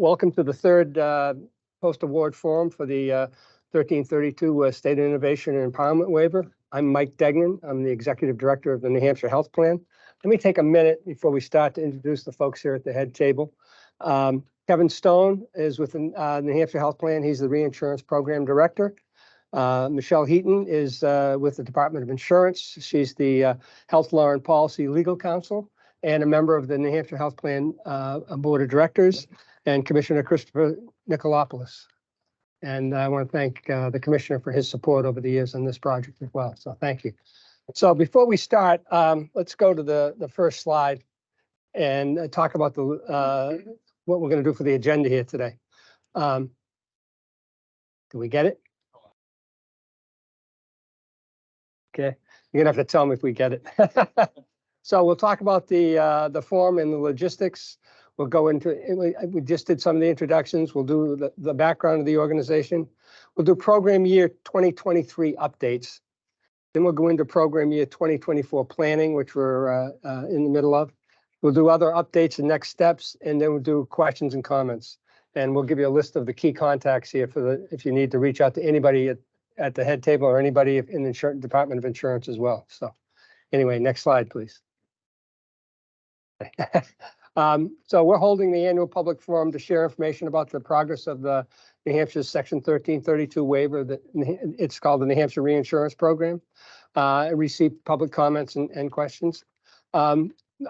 Welcome to the third post-award forum for the 1332 State Innovation and Empowerment Waiver. I'm Mike Degnan. I'm the Executive Director of the New Hampshire Health Plan. Let me take a minute before we start to introduce the folks here at the head table. Kevin Stone is with the New Hampshire Health Plan. He's the Reinsurance Program Director. Michelle Heaton is with the Department of Insurance. She's the Health Law and Policy Legal Counsel and a member of the New Hampshire Health Plan Board of Directors, and Commissioner Christopher Nicolopoulos. And I want to thank the Commissioner for his support over the years on this project as well. So thank you. So before we start, let's go to the first slide and talk about the what we're going to do for the agenda here today. Do we get it? Okay, you're gonna have to tell me if we get it. So we'll talk about the form and the logistics. We'll go into, we just did some of the introductions. We'll do the background of the organization. We'll do program year 2023 updates. Then we'll go into program year 2024 planning, which we're in the middle of. We'll do other updates and next steps, and then we'll do questions and comments. And we'll give you a list of the key contacts here for if you need to reach out to anybody at the head table or anybody in the Department of Insurance as well. So anyway, next slide, please. So we're holding the annual public forum to share information about the progress of the New Hampshire Section 1332 waiver. That it's called the New Hampshire Reinsurance Program. Receive public comments and questions. A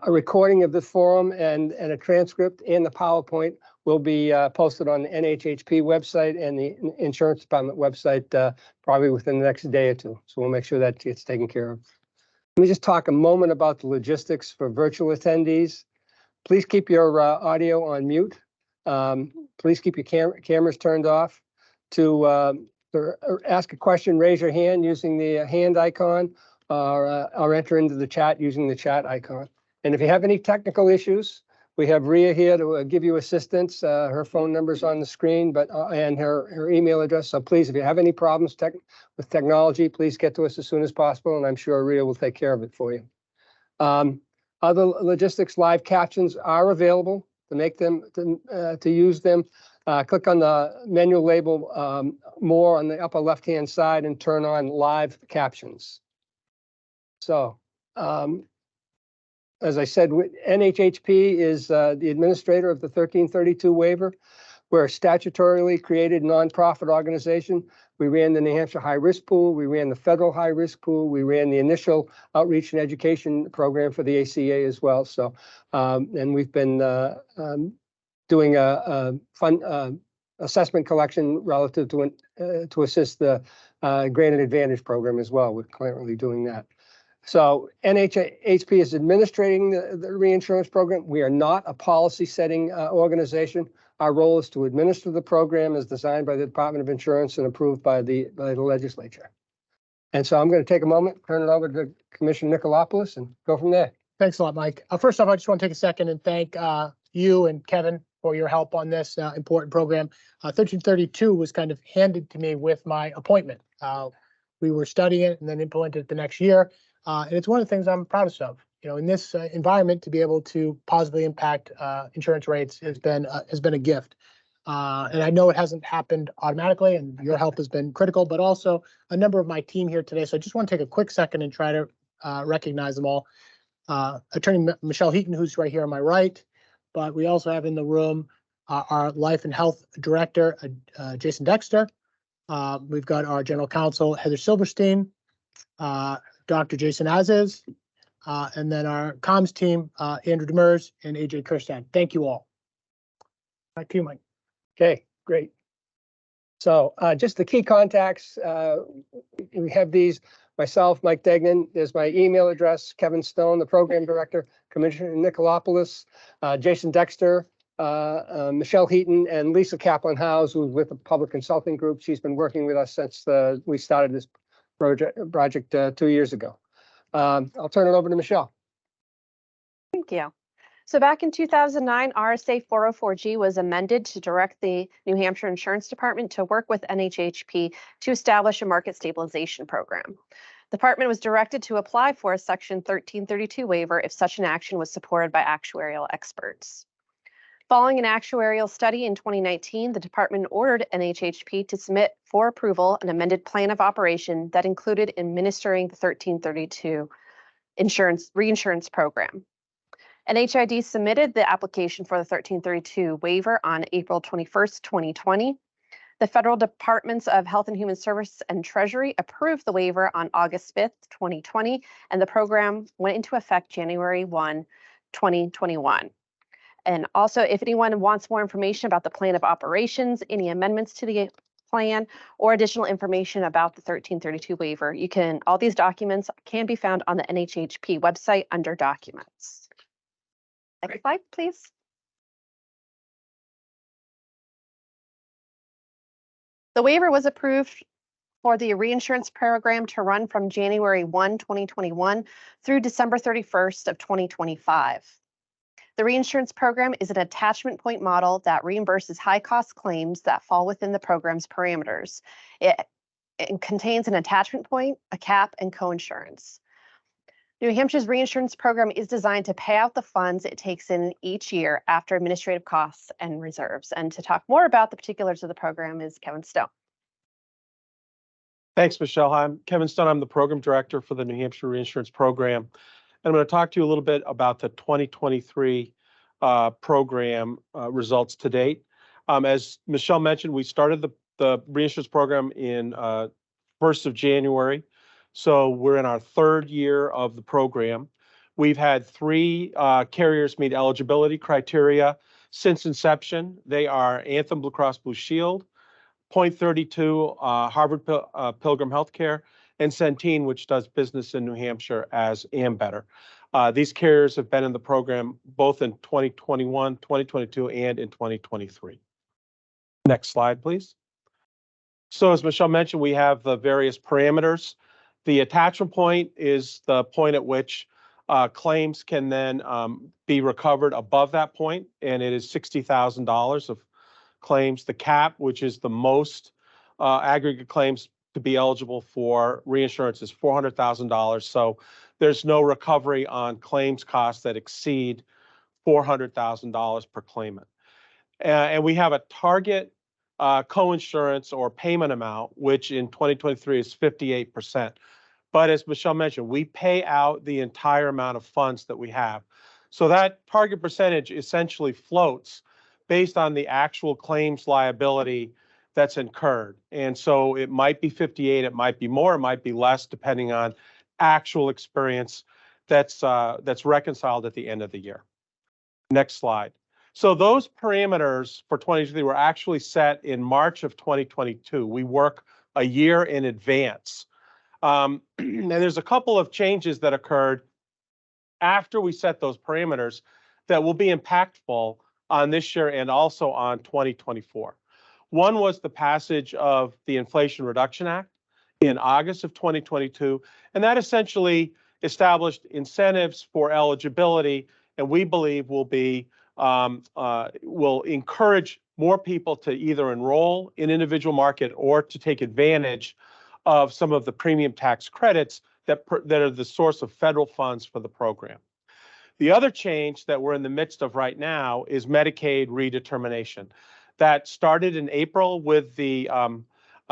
recording of the forum and a transcript and the PowerPoint will be posted on the NHHP website and the Insurance Department website probably within the next day or two. So we'll make sure that gets taken care of. Let me just talk a moment about the logistics for virtual attendees. Please keep your audio on mute. Please keep your cameras turned off. To ask a question, raise your hand using the hand icon or enter into the chat using the chat icon. And if you have any technical issues, we have Rhea here to give you assistance. Her phone number's on the screen, and her email address. So please, if you have any problems with technology, please get to us as soon as possible, and I'm sure Rhea will take care of it for you. Other logistics, live captions are available. To make them, to use them, click on the menu label more on the upper left-hand side and turn on live captions. So, as I said, NHHP is the administrator of the 1332 waiver. We're a statutorily created nonprofit organization. We ran the New Hampshire High Risk Pool. We ran the Federal High Risk Pool. We ran the initial outreach and education program for the ACA as well. So, and we've been doing a fund assessment collection relative to assist the Granted Advantage program as well. We're currently doing that. So NHHP is administrating the reinsurance program. We are not a policy-setting organization. Our role is to administer the program as designed by the Department of Insurance and approved by the legislature. And so I'm going to take a moment, turn it over to Commissioner Nicolopoulos, and go from there. Thanks a lot, Mike. First off, I just want to take a second and thank you and Kevin for your help on this important program. 1332 was kind of handed to me with my appointment. We were studying it and then implemented it the next year. And it's one of the things I'm proudest of. You know, in this environment, to be able to positively impact insurance rates has been a gift. And I know it hasn't happened automatically, and your help has been critical, but also a number of my team here today. So I just want to take a quick second and try to recognize them all. Attorney Michelle Heaton, who's right here on my right, but we also have in the room our Life and Health Director, Jason Dexter. We've got our General Counsel, Heather Silverstein, Dr. Jason Aziz, and then our comms team, Andrew Demers and AJ Kirstad. Thank you all. Back to you, Mike. Okay, great. So just the key contacts, we have these, myself, Mike Degnan, there's my email address, Kevin Stone, the Program Director, Commissioner Nicolopoulos, Jason Dexter, Michelle Heaton, and Lisa Kaplan-Howes, who's with the Public Consulting Group. She's been working with us since we started this project 2 years ago. I'll turn it over to Michelle. Thank you. So back in 2009, RSA 404G was amended to direct the New Hampshire Insurance Department to work with NHHP to establish a market stabilization program. The department was directed to apply for a Section 1332 waiver if such an action was supported by actuarial experts. Following an actuarial study in 2019, the department ordered NHHP to submit for approval an amended plan of operation that included administering the 1332 reinsurance program. NHID submitted the application for the 1332 waiver on April 21st, 2020. The Federal Departments of Health and Human Services and Treasury approved the waiver on August 5th, 2020, and the program went into effect January 1, 2021. And also, if anyone wants more information about the plan of operations, any amendments to the plan, or additional information about the 1332 waiver, all these documents can be found on the NHHP website under documents. Next slide, please. The waiver was approved for the reinsurance program to run from January 1, 2021 through December 31st of 2025. The reinsurance program is an attachment point model that reimburses high-cost claims that fall within the program's parameters. It contains an attachment point, a cap, and coinsurance. New Hampshire's reinsurance program is designed to pay out the funds it takes in each year after administrative costs and reserves. And to talk more about the particulars of the program is Kevin Stone. Thanks, Michelle. I'm Kevin Stone. I'm the program director for the New Hampshire Reinsurance Program. I'm going to talk to you a little bit about the 2023 program results to date. As Michelle mentioned, we started the reinsurance program in 1st of January. So we're in our third year of the program. We've had 3 carriers meet eligibility criteria since inception. They are Anthem Blue Cross Blue Shield, Point 32 Harvard Pilgrim Healthcare, and Centene, which does business in New Hampshire as Ambetter. These carriers have been in the program both in 2021, 2022, and in 2023. Next slide, please. So as Michelle mentioned, we have the various parameters. The attachment point is the point at which claims can then be recovered above that point, and it is $60,000 of claims. The cap, which is the most aggregate claims to be eligible for reinsurance, is $400,000. So there's no recovery on claims costs that exceed $400,000 per claimant. And we have a target coinsurance or payment amount, which in 2023 is 58%. But as Michelle mentioned, we pay out the entire amount of funds that we have. So that target percentage essentially floats based on the actual claims liability that's incurred. And so it might be 58, it might be more, it might be less, depending on actual experience that's reconciled at the end of the year. Next slide. So those parameters for 2023 were actually set in March of 2022. We work a year in advance. And there's a couple of changes that occurred after we set those parameters that will be impactful on this year and also on 2024. One was the passage of the Inflation Reduction Act in August of 2022, and that essentially established incentives for eligibility, and we believe will encourage more people to either enroll in individual market or to take advantage of some of the premium tax credits that are the source of federal funds for the program. The other change that we're in the midst of right now is Medicaid redetermination. That started in April with the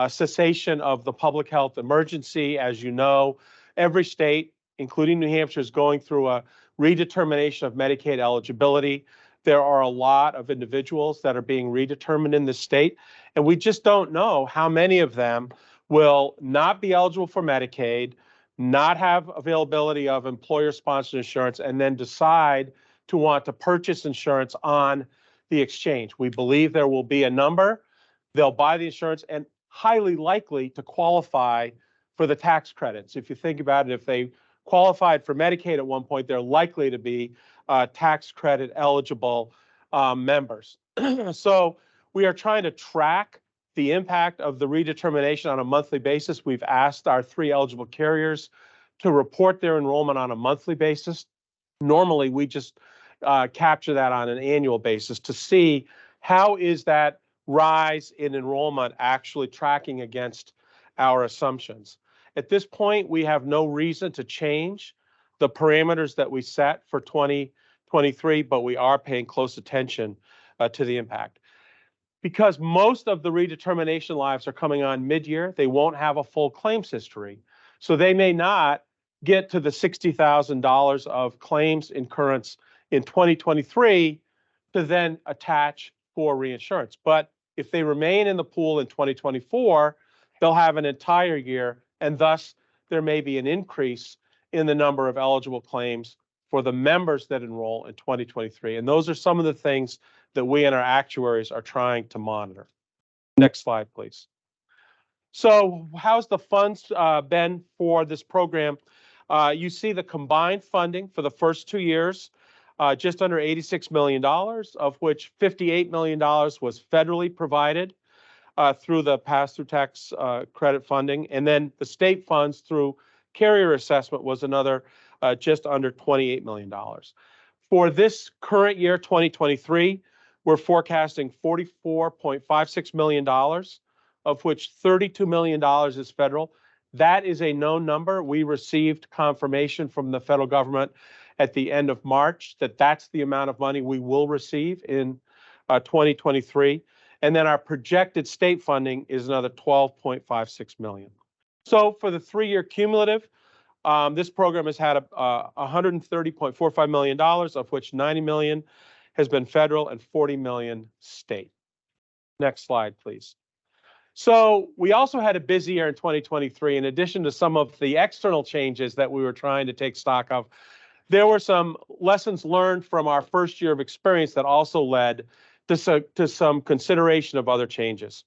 cessation of the public health emergency. As you know, every state, including New Hampshire, is going through a redetermination of Medicaid eligibility. There are a lot of individuals that are being redetermined in the state, and we just don't know how many of them will not be eligible for Medicaid, not have availability of employer-sponsored insurance, and then decide to want to purchase insurance on the exchange. We believe there will be a number. They'll buy the insurance and highly likely to qualify for the tax credits. If you think about it, if they qualified for Medicaid at one point, they're likely to be tax credit eligible members. So we are trying to track the impact of the redetermination on a monthly basis. We've asked our 3 eligible carriers to report their enrollment on a monthly basis. Normally, we just capture that on an annual basis to see how is that rise in enrollment actually tracking against our assumptions. At this point, we have no reason to change the parameters that we set for 2023, but we are paying close attention to the impact. Because most of the redetermination lives are coming on mid-year, they won't have a full claims history. So they may not get to the $60,000 of claims incurrence in 2023 to then attach for reinsurance. But if they remain in the pool in 2024, they'll have an entire year, and thus there may be an increase in the number of eligible claims for the members that enroll in 2023. And those are some of the things that we and our actuaries are trying to monitor. Next slide, please. So how's the funds been for this program? You see the combined funding for the first 2 years, just under $86 million, of which $58 million was federally provided through the pass-through tax credit funding. And then the state funds through carrier assessment was another just under $28 million. For this current year, 2023, we're forecasting $44.56 million, of which $32 million is federal. That is a known number. We received confirmation from the federal government at the end of March that that's the amount of money we will receive in 2023. And then our projected state funding is another $12.56 million. So for the 3-year cumulative, this program has had $130.45 million, of which $90 million has been federal and $40 million state. Next slide, please. So we also had a busy year in 2023. In addition to some of the external changes that we were trying to take stock of, there were some lessons learned from our first year of experience that also led to some consideration of other changes.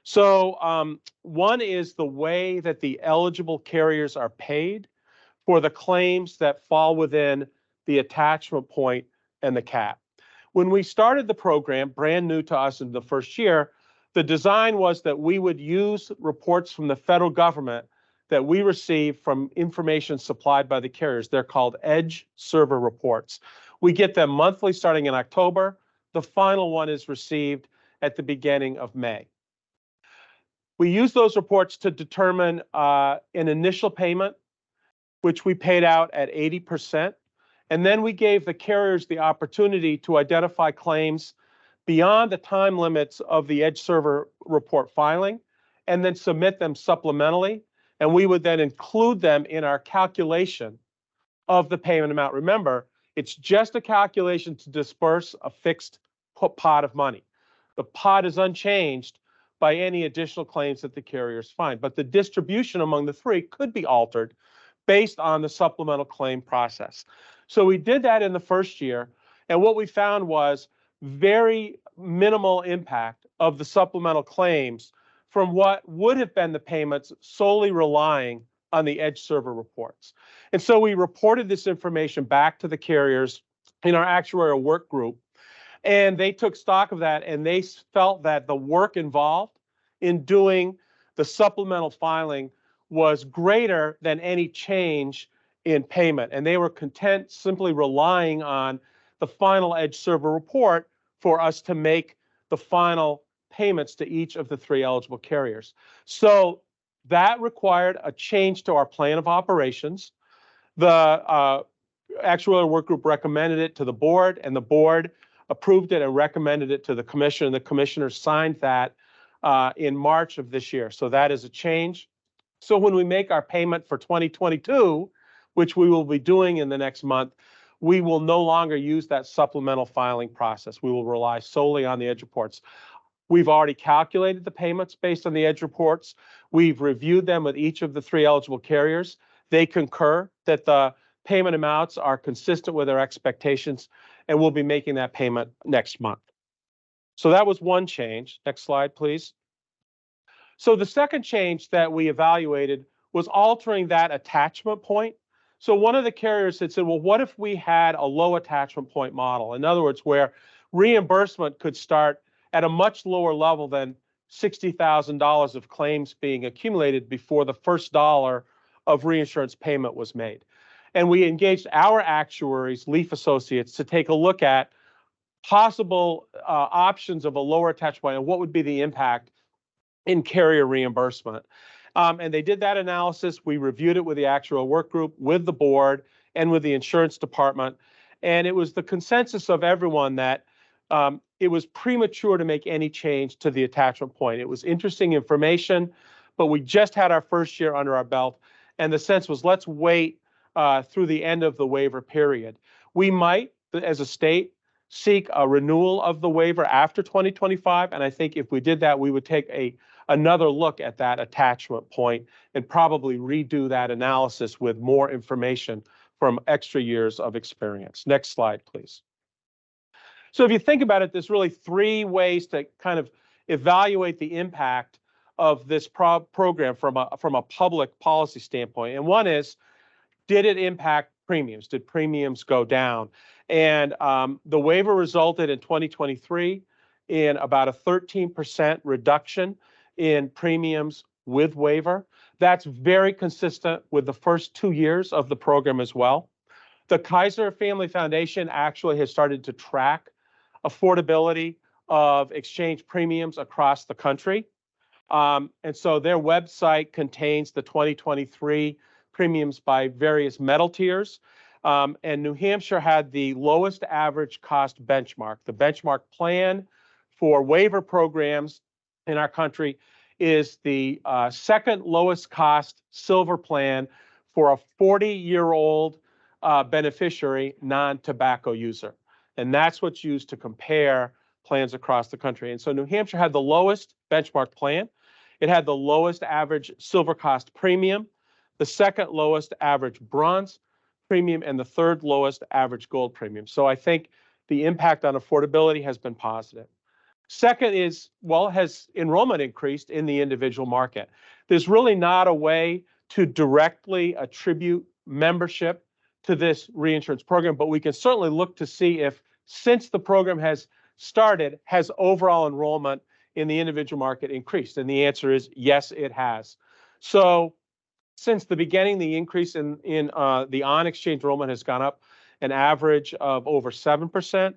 So one is the way that the eligible carriers are paid for the claims that fall within the attachment point and the cap. When we started the program, brand new to us in the first year, the design was that we would use reports from the federal government that we receive from information supplied by the carriers. They're called Edge Server reports. We get them monthly starting in October. The final one is received at the beginning of May. We use those reports to determine an initial payment, which we paid out at 80%. And then we gave the carriers the opportunity to identify claims beyond the time limits of the Edge Server report filing and then submit them supplementally. And we would then include them in our calculation of the payment amount. Remember, it's just a calculation to disperse a fixed pot of money. The pot is unchanged by any additional claims that the carriers find, but the distribution among the three could be altered based on the supplemental claim process. So we did that in the first year, and what we found was very minimal impact of the supplemental claims from what would have been the payments solely relying on the Edge Server reports. And so we reported this information back to the carriers in our actuarial work group, and they took stock of that, and they felt that the work involved in doing the supplemental filing was greater than any change in payment. And they were content simply relying on the final Edge Server report for us to make the final payments to each of the 3 eligible carriers. So that required a change to our plan of operations. The actuarial work group recommended it to the board, and the board approved it and recommended it to the commission, and the commissioner signed that in March of this year. So that is a change. So when we make our payment for 2022, which we will be doing in the next month, we will no longer use that supplemental filing process. We will rely solely on the Edge reports. We've already calculated the payments based on the Edge reports. We've reviewed them with each of the 3 eligible carriers. They concur that the payment amounts are consistent with their expectations, and we'll be making that payment next month. So that was one change. Next slide, please. So the second change that we evaluated was altering that attachment point. So one of the carriers had said, well, what if we had a low attachment point model? In other words, where reimbursement could start at a much lower level than $60,000 of claims being accumulated before the first dollar of reinsurance payment was made. And we engaged our actuaries, Leaf Associates, to take a look at possible options of a lower attachment point and what would be the impact in carrier reimbursement. And they did that analysis. We reviewed it with the actuarial work group, with the board, and with the insurance department. And it was the consensus of everyone that it was premature to make any change to the attachment point. It was interesting information, but we just had our first year under our belt, and the sense was let's wait through the end of the waiver period. We might, as a state, seek a renewal of the waiver after 2025, and I think if we did that, we would take another look at that attachment point and probably redo that analysis with more information from extra years of experience. Next slide, please. So if you think about it, there's really three ways to kind of evaluate the impact of this program from a public policy standpoint. And one is, did it impact premiums? Did premiums go down? And the waiver resulted in 2023 in about a 13% reduction in premiums with waiver. That's very consistent with the first 2 years of the program as well. The Kaiser Family Foundation actually has started to track affordability of exchange premiums across the country. And so their website contains the 2023 premiums by various metal tiers. And New Hampshire had the lowest average cost benchmark. The benchmark plan for waiver programs in our country is the second lowest cost silver plan for a 40-year-old beneficiary non-tobacco user. And that's what's used to compare plans across the country. And so New Hampshire had the lowest benchmark plan. It had the lowest average silver cost premium, the second lowest average bronze premium, and the third lowest average gold premium. So I think the impact on affordability has been positive. Second is, well, has enrollment increased in the individual market? There's really not a way to directly attribute membership to this reinsurance program, but we can certainly look to see if, since the program has started, has overall enrollment in the individual market increased? And the answer is yes, it has. So since the beginning, the increase in the on-exchange enrollment has gone up an average of over 7%.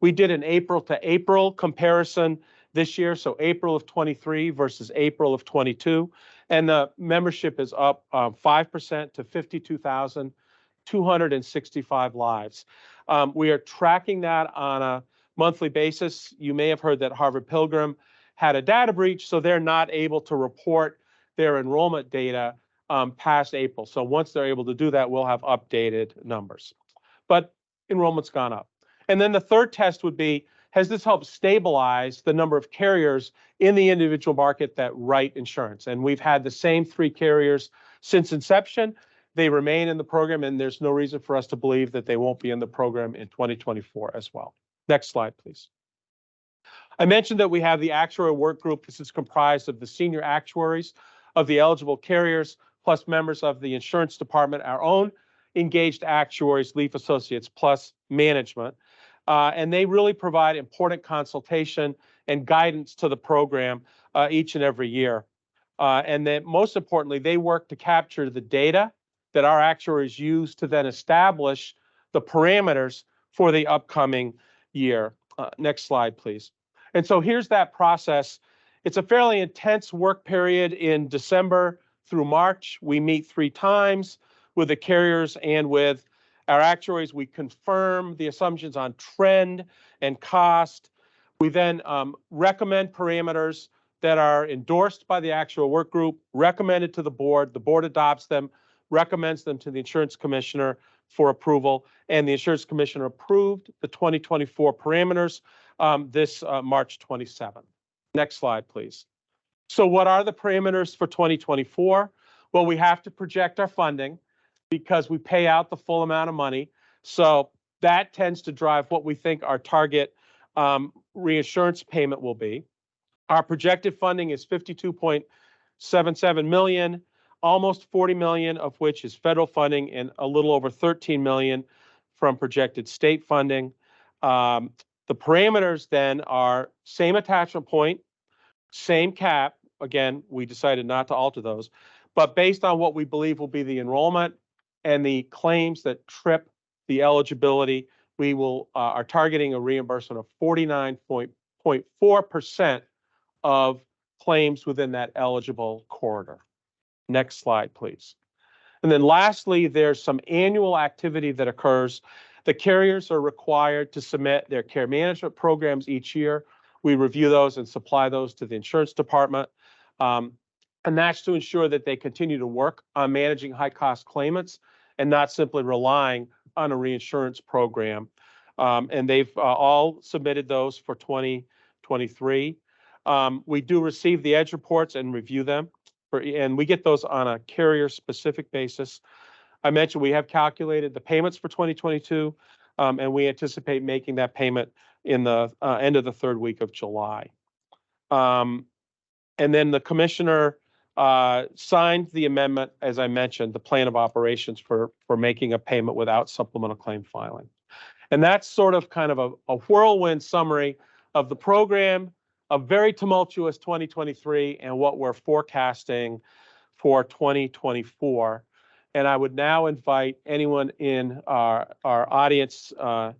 We did an April to April comparison this year, so April of 23 versus April of 22, and the membership is up 5% to 52,265 lives. We are tracking that on a monthly basis. You may have heard that Harvard Pilgrim had a data breach, so they're not able to report their enrollment data past April. So once they're able to do that, we'll have updated numbers. But enrollment's gone up. And then the third test would be, has this helped stabilize the number of carriers in the individual market that write insurance? And we've had the same 3 carriers since inception. They remain in the program, and there's no reason for us to believe that they won't be in the program in 2024 as well. Next slide, please. I mentioned that we have the actuarial work group. This is comprised of the senior actuaries of the eligible carriers, plus members of the insurance department, our own engaged actuaries, Leaf Associates, plus management. And they really provide important consultation and guidance to the program each and every year. And then most importantly, they work to capture the data that our actuaries use to then establish the parameters for the upcoming year. Next slide, please. And so here's that process. It's a fairly intense work period in December through March. We meet 3 times with the carriers and with our actuaries. We confirm the assumptions on trend and cost. We then recommend parameters that are endorsed by the actual work group, recommended to the board adopts them, recommends them to the insurance commissioner for approval, and the insurance commissioner approved the 2024 parameters this March 27th. Next slide, please. So what are the parameters for 2024? Well, we have to project our funding because we pay out the full amount of money. So that tends to drive what we think our target reinsurance payment will be. Our projected funding is $52.77 million, almost $40 million of which is federal funding and a little over $13 million from projected state funding. The parameters then are same attachment point, same cap. Again, we decided not to alter those, but based on what we believe will be the enrollment and the claims that trip the eligibility, we are targeting a reimbursement of 49.4% of claims within that eligible corridor. Next slide, please. And then lastly, there's some annual activity that occurs The carriers are required to submit their care management programs each year. We review those and supply those to the insurance department. And that's to ensure that they continue to work on managing high-cost claimants and not simply relying on a reinsurance program. And they've all submitted those for 2023. We do receive the edge reports and review them, and we get those on a carrier-specific basis. I mentioned we have calculated the payments for 2022, and we anticipate making that payment in the end of the third week of July. And then the commissioner signed the amendment, as I mentioned, the plan of operations for making a payment without supplemental claim filing. And that's sort of kind of a whirlwind summary of the program, a very tumultuous 2023 and what we're forecasting for 2024. And I would now invite anyone in our audience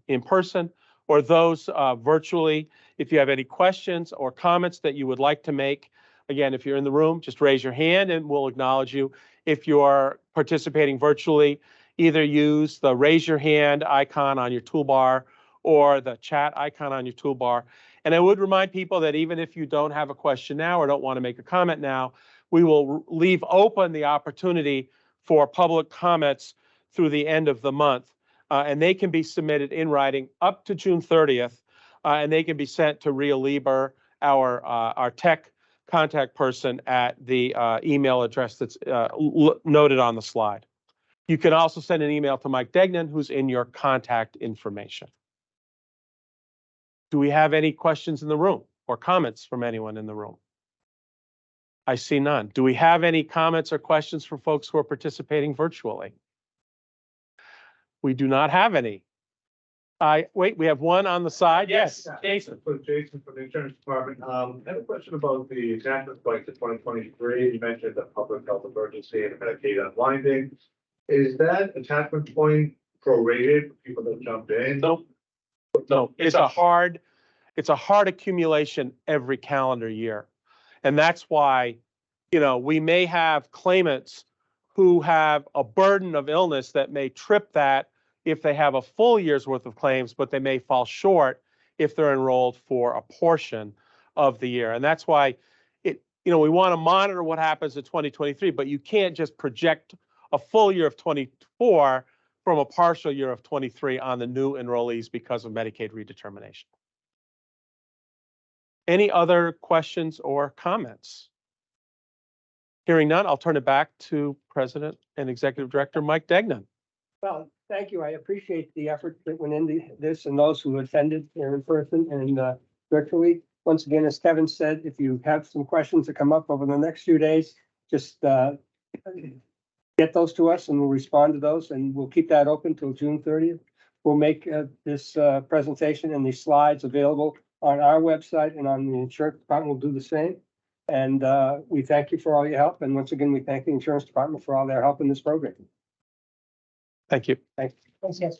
in person or those virtually, if you have any questions or comments that you would like to make. Again, if you're in the room, just raise your hand and we'll acknowledge you. If you're participating virtually, either use the raise your hand icon on your toolbar or the chat icon on your toolbar. And I would remind people that even if you don't have a question now or don't want to make a comment now, we will leave open the opportunity for public comments through the end of the month. And they can be submitted in writing up to June 30th, and they can be sent to Rhea Lieber, our tech contact person, at the email address that's noted on the slide. You can also send an email to Mike Degnan, who's in your contact information. Do we have any questions in the room or comments from anyone in the room? I see none. Do we have any comments or questions for folks who are participating virtually? We do not have any. Wait, we have one on the side. Yes, Jason. Jason from the insurance department. I have a question about the attachment point to 2023. You mentioned the public health emergency and Medicaid unwinding. Is that attachment point prorated for people that jumped in? No, no. It's a hard accumulation every calendar year. And that's why, we may have claimants who have a burden of illness that may trip that if they have a full year's worth of claims, but they may fall short if they're enrolled for a portion of the year. And that's why we want to monitor what happens in 2023, but you can't just project a full year of 24 from a partial year of 23 on the new enrollees because of Medicaid redetermination. Any other questions or comments? Hearing none, I'll turn it back to President and Executive Director Mike Degnan. Well, thank you. I appreciate the effort that went into this and those who attended here in person and virtually. Once again, as Kevin said, if you have some questions that come up over the next few days, just get those to us and we'll respond to those, and we'll keep that open till June 30th. We'll make this presentation and these slides available on our website, and on the insurance department will do the same. And we thank you for all your help. And once again, we thank the insurance department for all their help in this program. Thank you. Thanks. Thanks, yes.